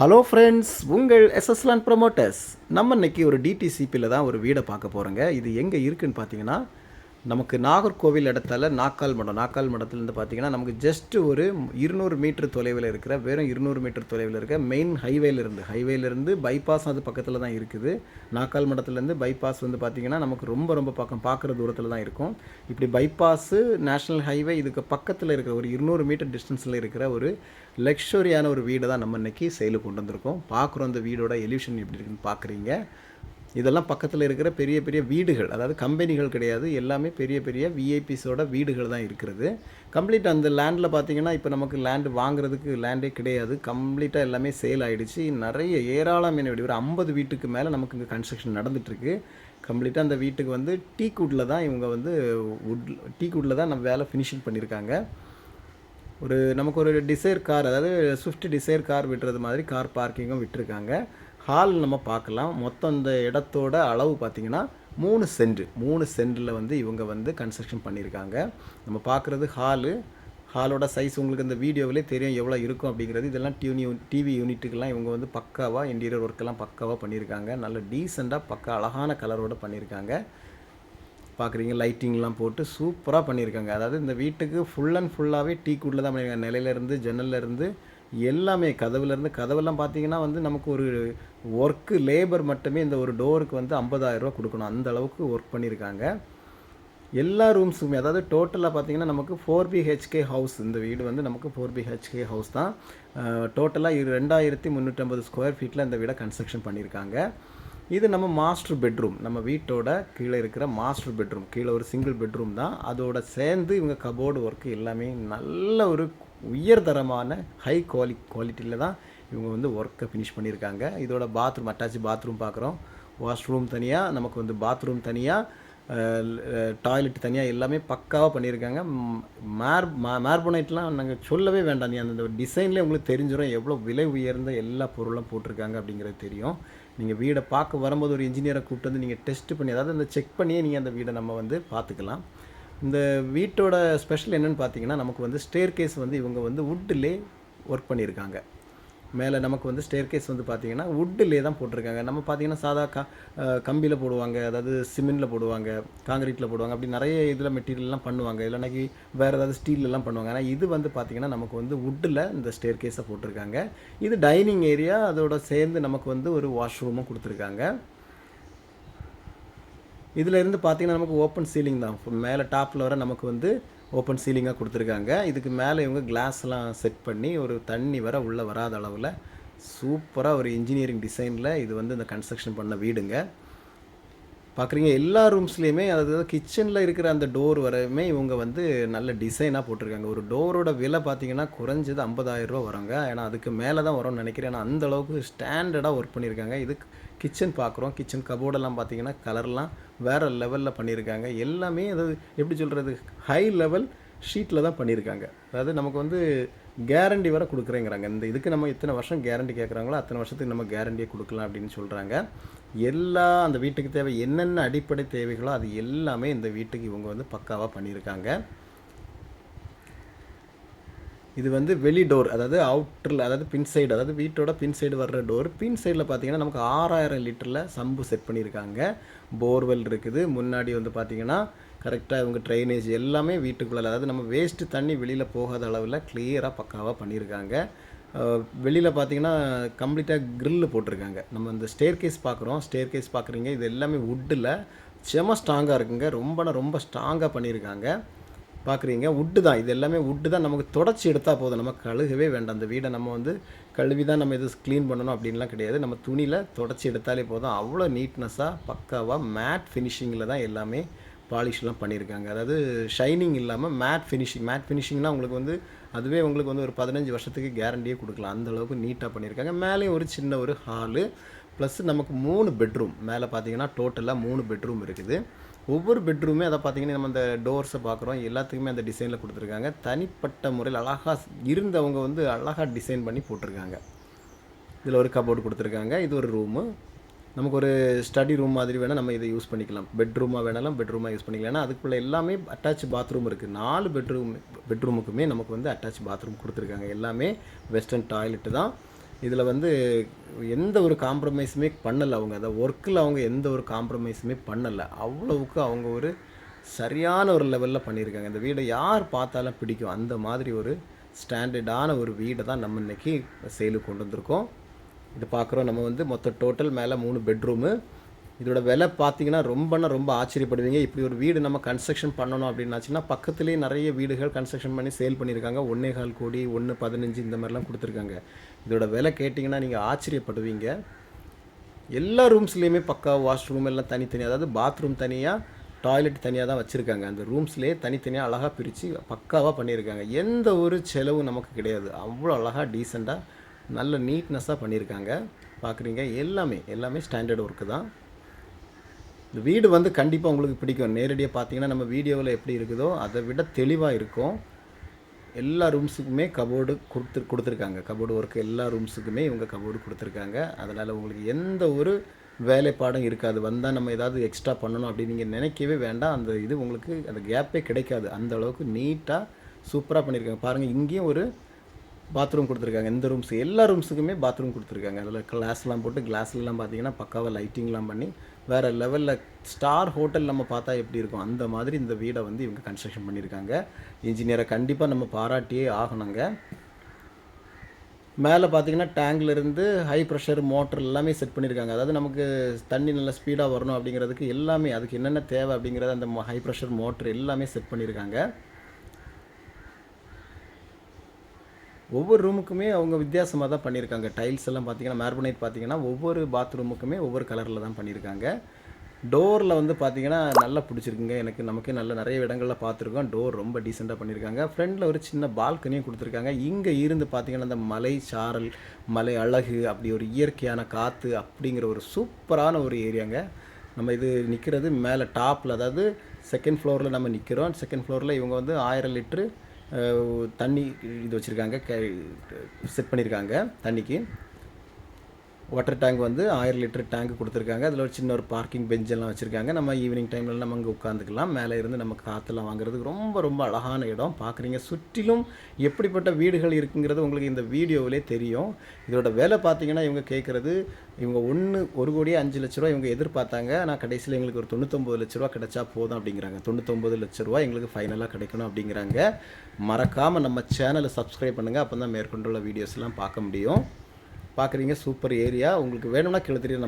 Hello friends, உங்கள் எஸ்எஸ்லான் promoters. நம்ம இன்னைக்கு ஒரு டிடிசிபியில் தான் ஒரு வீடை பார்க்க போகிறோங்க. இது எங்கே இருக்குதுன்னு பார்த்தீங்கன்னா, நமக்கு நாகர்கோவில் இடத்துல நாக்கால் மடத்துலேருந்து பார்த்தீங்கன்னா நமக்கு ஜஸ்ட்டு ஒரு 200 மீட்டர் தொலைவில் இருக்கிற, வெறும் 200 மீட்டர் தொலைவில் இருக்க மெயின் ஹைவேலேருந்து பைபாஸ் அது பக்கத்தில் தான் இருக்குது. நாக்கால் மடத்துலேருந்து பைபாஸ் வந்து பார்த்திங்கன்னா நமக்கு ரொம்ப பக்கம் பார்க்குற தூரத்தில் தான் இருக்கும். இப்படி பைபாஸு நேஷ்னல் ஹைவே இதுக்கு பக்கத்தில் இருக்கிற ஒரு 200 மீட்டர் டிஸ்டன்ஸில் இருக்கிற ஒரு லக்ஸரியான ஒரு வீடு தான் நம்ம இன்றைக்கி சேலுக்கு கொண்டு வந்திருக்கோம். பார்க்குறோம் அந்த வீடோட எலிவேஷன் எப்படி இருக்குன்னு பார்க்குறீங்க. இதெல்லாம் பக்கத்தில் இருக்கிற பெரிய வீடுகள், அதாவது கம்பெனிகள் கிடையாது, எல்லாமே பெரிய விஐபிஸோட வீடுகள் தான் இருக்கிறது. கம்ப்ளீட் அந்த லேண்டில் பார்த்திங்கன்னா இப்போ நமக்கு லேண்டு வாங்குறதுக்கு லேண்டே கிடையாது. கம்ப்ளீட்டாக எல்லாமே சேல் ஆகிடுச்சு. நிறைய ஏராளமான வீடு, ஒரு 50 வீட்டுக்கு மேலே நமக்கு இங்கே கன்ஸ்ட்ரக்ஷன் நடந்துகிட்ருக்கு. கம்ப்ளீட்டாக அந்த வீட்டுக்கு வந்து டீக்வுட்டில் தான் இவங்க வந்து டீக்வுட்டில் தான் நம்ம வேலை ஃபினிஷிங் பண்ணியிருக்காங்க. நமக்கு ஒரு டிசைர் கார், அதாவது ஸ்விஃப்ட் டிசைர் கார் விட்டுறது மாதிரி கார் பார்க்கிங்கும் விட்டுருக்காங்க. ஹால் நம்ம பார்க்கலாம். மொத்தம் இந்த இடத்தோட அளவு பார்த்திங்கன்னா 3 சென்டில் வந்து இவங்க வந்து கன்ஸ்ட்ரக்ஷன் பண்ணியிருக்காங்க. நம்ம பார்க்குறது ஹாலோட சைஸ் உங்களுக்கு இந்த வீடியோவிலே தெரியும் எவ்வளோ இருக்கும் அப்படிங்கிறது. இதெல்லாம் டிவி யூனிட்டுக்கெல்லாம் இவங்க வந்து பக்காவாக இன்டீரியர் ஒர்க்கெல்லாம் பக்காவாக பண்ணியிருக்காங்க. நல்ல டீசெண்டாக பக்கா அழகான கலரோடு பண்ணியிருக்காங்க. பார்க்குறீங்க, லைட்டிங்லாம் போட்டு சூப்பராக பண்ணியிருக்காங்க. அதாவது இந்த வீட்டுக்கு ஃபுல்லாகவே டீக்வுட்டில் தான் பண்ணியிருக்காங்க. நிலையிலேருந்து ஜன்னல்லேருந்து எல்லாமே, கதவெல்லாம் பார்த்தீங்கன்னா வந்து நமக்கு ஒரு ஒர்க்கு லேபர் மட்டுமே இந்த ஒரு டோருக்கு வந்து 50,000 ரூபா கொடுக்கணும், அந்த அளவுக்கு ஒர்க் பண்ணியிருக்காங்க. எல்லா ரூம்ஸுமே, அதாவது டோட்டலாக பார்த்தீங்கன்னா நமக்கு 4BHK ஹவுஸ். இந்த வீடு வந்து நமக்கு 4BHK ஹவுஸ் தான். டோட்டலாக 2350 ஸ்கொயர் ஃபீட்டில் இந்த வீடை கன்ஸ்ட்ரக்ஷன் பண்ணியிருக்காங்க. இது நம்ம மாஸ்டர் பெட்ரூம், நம்ம வீட்டோட கீழே இருக்கிற மாஸ்டர் பெட்ரூம். கீழே ஒரு சிங்கிள் பெட்ரூம் தான், அதோட சேர்ந்து இவங்க கபோர்டு ஒர்க்கு எல்லாமே நல்ல ஒரு உயர்தரமான ஹை குவாலிட்டியில் தான் இவங்க வந்து ஒர்க்கை ஃபினிஷ் பண்ணியிருக்காங்க. இதோட பாத்ரூம், அட்டாச் பாத்ரூம் பார்க்குறோம். வாஷ்ரூம் தனியாக, நமக்கு வந்து பாத்ரூம் தனியாக, டாய்லெட் தனியாக, எல்லாமே பக்காவாக பண்ணியிருக்காங்க. மார்போனைட்லாம் நாங்கள் சொல்லவே வேண்டாம், நீ அந்த டிசைன்லேயே உங்களுக்கு தெரிஞ்சிடும் எவ்வளோ விலை உயர்ந்த எல்லா பொருளும் போட்டிருக்காங்க அப்படிங்கிறது தெரியும். நீங்கள் வீடை பார்க்க வரும்போது ஒரு இன்ஜினியரை கூப்பிட்டு வந்து நீங்கள் டெஸ்ட் பண்ணி, அதாவது அந்த செக் பண்ணியே நீங்கள் அந்த வீடை நம்ம வந்து பார்த்துக்கலாம். இந்த வீட்டோட ஸ்பெஷல் என்னென்னு பார்த்தீங்கன்னா, நமக்கு வந்து ஸ்டேர் கேஸ் வந்து இவங்க வந்து வுட்டிலே ஒர்க் பண்ணியிருக்காங்க. மேலே நமக்கு வந்து ஸ்டேர் கேஸ் வந்து பார்த்திங்கன்னா வுட்டிலே தான் போட்டிருக்காங்க. நம்ம பார்த்திங்கன்னா சாதா கம்பியில் போடுவாங்க, அதாவது சிமெண்ட்டில் போடுவாங்க, காங்கிரீட்டில் போடுவாங்க, அப்படி நிறைய இதில் மெட்டீரியல்லாம் பண்ணுவாங்க, இல்லைனாக்கி வேறு ஏதாவது ஸ்டீலெலாம் பண்ணுவாங்க. ஆனால் இது வந்து பார்த்திங்கன்னா நமக்கு வந்து வுட்டில் இந்த ஸ்டேர் கேஸை போட்டிருக்காங்க. இது டைனிங் ஏரியா, அதோட சேர்ந்து நமக்கு வந்து ஒரு வாஷ்ரூமும் கொடுத்துருக்காங்க. இதில் இருந்து பார்த்திங்கன்னா நமக்கு ஓப்பன் சீலிங் தான், மேலே டாப்பில் வர நமக்கு வந்து ஓப்பன் சீலிங்காக கொடுத்துருக்காங்க. இதுக்கு மேலே இவங்க கிளாஸ்லாம் செட் பண்ணி ஒரு தண்ணி வர உள்ளே வராத அளவில் சூப்பராக ஒரு இன்ஜினியரிங் டிசைனில் இது வந்து இந்த கன்ஸ்ட்ரக்ஷன் பண்ண வீடுங்க. பார்க்குறீங்க, எல்லா ரூம்ஸ்லேயுமே, அதாவது கிச்சனில் இருக்கிற அந்த டோர் வரையுமே இவங்க வந்து நல்ல டிசைனாக போட்டிருக்காங்க. ஒரு டோரோட விலை பார்த்திங்கன்னா குறைஞ்சது 50,000 ரூபா வருங்க. ஏன்னா அதுக்கு மேலே தான் வரும்னு நினைக்கிறேன். ஏன்னா அந்தளவுக்கு ஸ்டாண்டர்டாக ஒர்க் பண்ணியிருக்காங்க. இது கிச்சன் பார்க்குறோம். கிச்சன் கபோர்டெல்லாம் பார்த்திங்கன்னா கலர்லாம் வேறு லெவலில் பண்ணியிருக்காங்க. எல்லாமே அதாவது எப்படி சொல்கிறது, ஹை லெவல் ஷீட்டில் தான் பண்ணியிருக்காங்க. அதாவது நமக்கு வந்து கேரண்டி வர கொடுக்குறேங்கிறாங்க. இந்த இதுக்கு நம்ம இத்தனை வருஷம் கேரண்டி கேட்குறாங்களோ அத்தனை வருஷத்துக்கு நம்ம கேரண்டியை கொடுக்கலாம் அப்படின்னு சொல்கிறாங்க. அந்த வீட்டுக்கு தேவை என்னென்ன அடிப்படை தேவைகளோ அது எல்லாமே இந்த வீட்டுக்கு இவங்க வந்து பக்காவாக பண்ணியிருக்காங்க. இது வந்து வெளி டோர், அதாவது அவுட்டரில், அதாவது பின் சைடு, அதாவது வீட்டோட பின் சைடு வர்ற டோர். பின் சைடில் பார்த்தீங்கன்னா நமக்கு 6000 லிட்டரில் சம்பு செட் பண்ணியிருக்காங்க. போர்வெல் இருக்குது. முன்னாடி வந்து பார்த்திங்கன்னா கரெக்டாக இவங்க ட்ரைனேஜ் எல்லாமே வீட்டுக்குள்ளே, அதாவது நம்ம வேஸ்ட்டு தண்ணி வெளியில் போகாத அளவில் கிளியராக பக்காவாக பண்ணியிருக்காங்க. வெளியில் பார்த்திங்கன்னா கம்ப்ளீட்டாக க்ரில்லு போட்டிருக்காங்க. நம்ம இந்த ஸ்டேர் கேஸ் பார்க்குறீங்க, இது எல்லாமே வுட்டில் செம ஸ்ட்ராங்காக இருக்குங்க. ரொம்ப ஸ்ட்ராங்காக பண்ணியிருக்காங்க. பார்க்குறீங்க, வுட்டு தான், இது எல்லாமே வுட்டு தான். நமக்கு தொடச்சி எடுத்தால் போதும், நம்ம கழுகவே வேண்டாம். அந்த வீடை நம்ம வந்து கழுவி தான் நம்ம இது க்ளீன் பண்ணணும் அப்படின்லாம் கிடையாது. நம்ம துணியில் தொடச்சி எடுத்தாலே போதும். அவ்வளோ நீட்னஸாக பக்காவாக மேட் ஃபினிஷிங்கில் தான் எல்லாமே பாலிஷ்லாம் பண்ணியிருக்காங்க. அதாவது ஷைனிங் இல்லாமல் மேட் ஃபினிஷிங்னால் உங்களுக்கு வந்து அதுவே உங்களுக்கு வந்து ஒரு 15 வருஷத்துக்கு கேரண்டியே கொடுக்கலாம், அந்தளவுக்கு நீட்டாக பண்ணியிருக்காங்க. மேலேயும் ஒரு சின்ன ஒரு ஹாலு ப்ளஸ் நமக்கு 3 பெட்ரூம். மேலே பார்த்தீங்கன்னா டோட்டலாக 3 பெட்ரூம் இருக்குது. ஒவ்வொரு பெட்ரூமே அதை பார்த்திங்கன்னா நம்ம அந்த டோர்ஸை பார்க்குறோம், எல்லாத்துக்குமே அந்த டிசைனில் கொடுத்துருக்காங்க. தனிப்பட்ட முறையில் அழகாக இருந்தவங்க வந்து அழகாக டிசைன் பண்ணி போட்டிருக்காங்க. இதில் ஒரு கபோர்டு கொடுத்துருக்காங்க. இது ஒரு ரூமு. நமக்கு ஒரு ஸ்டடி ரூம் மாதிரி வேணால் நம்ம இதை யூஸ் பண்ணிக்கலாம். பெட்ரூமாக வேணாலும் பெட்ரூமாக யூஸ் பண்ணிக்கலாம். ஏன்னா அதுக்குள்ளே எல்லாமே அட்டாச் பாத்ரூம் இருக்குது. 4 பெட்ரூமுக்குமே நமக்கு வந்து அட்டாச் பாத்ரூம் கொடுத்துருக்காங்க. எல்லாமே வெஸ்டர்ன் டாய்லெட்டு தான். இதில் வந்து எந்த ஒரு காம்ப்ரமைஸுமே பண்ணலை அவங்க. அதை ஒர்க்கில் அவங்க எந்த ஒரு காம்ப்ரமைஸுமே பண்ணலை. அவ்வளவுக்கு அவங்க ஒரு சரியான ஒரு லெவலில் பண்ணியிருக்காங்க. இந்த வீடை யார் பார்த்தாலும் பிடிக்கும். அந்த மாதிரி ஒரு ஸ்டாண்டர்டான ஒரு வீடை தான் நம்ம இன்றைக்கி சேலுக்கு கொண்டு வந்திருக்கோம். இது பார்க்குறோம். நம்ம வந்து மொத்த டோட்டல் மேலே 3 பெட்ரூமு. இதோட விலை பார்த்தீங்கன்னா ரொம்ப ஆச்சரியப்படுவீங்க. இப்படி ஒரு வீடு நம்ம கன்ஸ்ட்ரக்ஷன் பண்ணணும் அப்படின்னாச்சுன்னா பக்கத்துலேயே நிறைய வீடுகள் கன்ஸ்ட்ரக்ஷன் பண்ணி சேல் பண்ணியிருக்காங்க. 1.25 கோடி 1.15 இந்த மாதிரிலாம் கொடுத்துருக்காங்க. இதோட விலை கேட்டிங்கன்னா நீங்கள் ஆச்சரியப்படுவீங்க. எல்லா ரூம்ஸ்லேயுமே பக்கா வாஷ்ரூம் எல்லாம் தனித்தனியாக, அதாவது பாத்ரூம் தனியாக, டாய்லெட் தனியாக தான் வச்சுருக்காங்க. அந்த ரூம்ஸ்லேயே தனித்தனியாக அழகாக பிரித்து பக்காவாக பண்ணியிருக்காங்க. எந்த ஒரு செலவும் நமக்கு கிடையாது. அவ்வளோ அழகாக டீசெண்டாக நல்ல நீட்னஸாக பண்ணியிருக்காங்க. பார்க்குறீங்க, எல்லாமே ஸ்டாண்டர்ட் ஒர்க்கு தான். இந்த வீடு வந்து கண்டிப்பாக உங்களுக்கு பிடிக்கும். நேரடியாக பார்த்தீங்கன்னா நம்ம வீடியோவில் எப்படி இருக்குதோ அதை விட தெளிவாக இருக்கும். எல்லா ரூம்ஸுக்குமே கபோர்டு கொடுத்துருக்காங்க. கபோர்டு ஒர்க்கு எல்லா ரூம்ஸுக்குமே இவங்க கபோர்டு கொடுத்துருக்காங்க. அதனால் உங்களுக்கு எந்த ஒரு வேலைப்பாடும் இருக்காது. வந்தால் நம்ம ஏதாவது எக்ஸ்ட்ரா பண்ணணும் அப்படின்னு நீங்கள் நினைக்கவே வேண்டாம். அந்த இது உங்களுக்கு அந்த கேப்பே கிடைக்காது. அந்த அளவுக்கு நீட்டாக சூப்பராக பண்ணியிருக்காங்க. பாருங்கள், இங்கேயும் ஒரு பாத்ரூம் கொடுத்துருக்காங்க. இந்த ரூம்ஸ் எல்லா ரூம்ஸுக்குமே பாத்ரூம் கொடுத்துருக்காங்க. அதில் கிளாஸ்லாம் போட்டு கிளாஸ்லாம் பார்த்தீங்கன்னா பக்காவாக லைட்டிங்லாம் பண்ணி வேறு லெவலில் ஸ்டார் ஹோட்டல் நம்ம பார்த்தா எப்படி இருக்கும் அந்த மாதிரி இந்த வீடை வந்து இவங்க கன்ஸ்ட்ரக்ஷன் பண்ணியிருக்காங்க. இன்ஜினியரை கண்டிப்பாக நம்ம பாராட்டியே ஆகணுங்க. மேலே பார்த்தீங்கன்னா டேங்க்லேருந்து ஹை ப்ரெஷர் மோட்டர் எல்லாமே செட் பண்ணியிருக்காங்க. அதாவது நமக்கு தண்ணி நல்லா ஸ்பீடாக வரணும் அப்படிங்கிறதுக்கு எல்லாமே அதுக்கு என்னென்ன தேவை அப்படிங்கிறத அந்த ஹை ப்ரெஷர் மோட்டர் எல்லாமே செட் பண்ணியிருக்காங்க. ஒவ்வொரு ரூமுக்குமே அவங்க வித்தியாசமாக தான் பண்ணியிருக்காங்க. டைல்ஸ் எல்லாம் பார்த்தீங்கன்னா மார்பனைட் பார்த்தீங்கன்னா ஒவ்வொரு பாத்ரூமுக்குமே ஒவ்வொரு கலரில் தான் பண்ணியிருக்காங்க. டோரில் வந்து பார்த்தீங்கன்னா நல்லா பிடிச்சிருக்குங்க. நமக்கே நிறைய இடங்களில் பார்த்துருக்கோம். டோர் ரொம்ப டீசெண்டாக பண்ணியிருக்காங்க. ஃப்ரண்டில் ஒரு சின்ன பால்கனியும் கொடுத்துருக்காங்க. இங்கே இருந்து பார்த்தீங்கன்னா அந்த மலை சாரல், மலை அழகு, அப்படி ஒரு இயற்கையான காற்று அப்படிங்கிற ஒரு சூப்பரான ஒரு ஏரியாங்க. நம்ம இது நிற்கிறது மேலே டாப்பில், அதாவது செகண்ட் ஃப்ளோரில் நம்ம நிற்கிறோம். செகண்ட் ஃப்ளோரில் இவங்க வந்து 1000 லிட்ரு தண்ணி இது வச்சுருக்காங்க, செட் பண்ணியிருக்காங்க. தண்ணிக்கு வாட்டர் டேங்க் வந்து 1000 லிட்டர் டேங்க் கொடுத்துருக்காங்க. அதில் ஒரு சின்ன ஒரு பார்க்கிங் பெஞ்செல்லாம் வச்சுருக்காங்க. நம்ம ஈவினிங் டைமில் நம்ம அங்கே உட்காந்துக்கலாம். மேலே இருந்து நம்ம காற்றெல்லாம் வாங்குறதுக்கு ரொம்ப அழகான இடம். பார்க்குறீங்க, சுற்றிலும் எப்படிப்பட்ட வீடுகள் இருக்குங்கிறது உங்களுக்கு இந்த வீடியோவிலே தெரியும். இதோட விலை பார்த்தீங்கன்னா இவங்க கேட்குறது, இவங்க 1,05,00,000 இவங்க எதிர்பார்த்தாங்க. ஆனால் கடைசியில் எங்களுக்கு ஒரு 99 லட்ச ரூபா கிடைச்சா போதும் அப்படிங்கிறாங்க. 99 லட்ச ரூபா எங்களுக்கு ஃபைனலாக கிடைக்கணும் அப்படிங்கிறாங்க. மறக்காமல் நம்ம சேனலை சப்ஸ்கிரைப் பண்ணுங்கள். அப்போ தான் மேற்கொண்டுள்ள வீடியோஸ்லாம் பார்க்க முடியும். பார்க்குறீங்க, சூப்பர் ஏரியா. உங்களுக்கு வேணும்னா கீழே தெரியும்.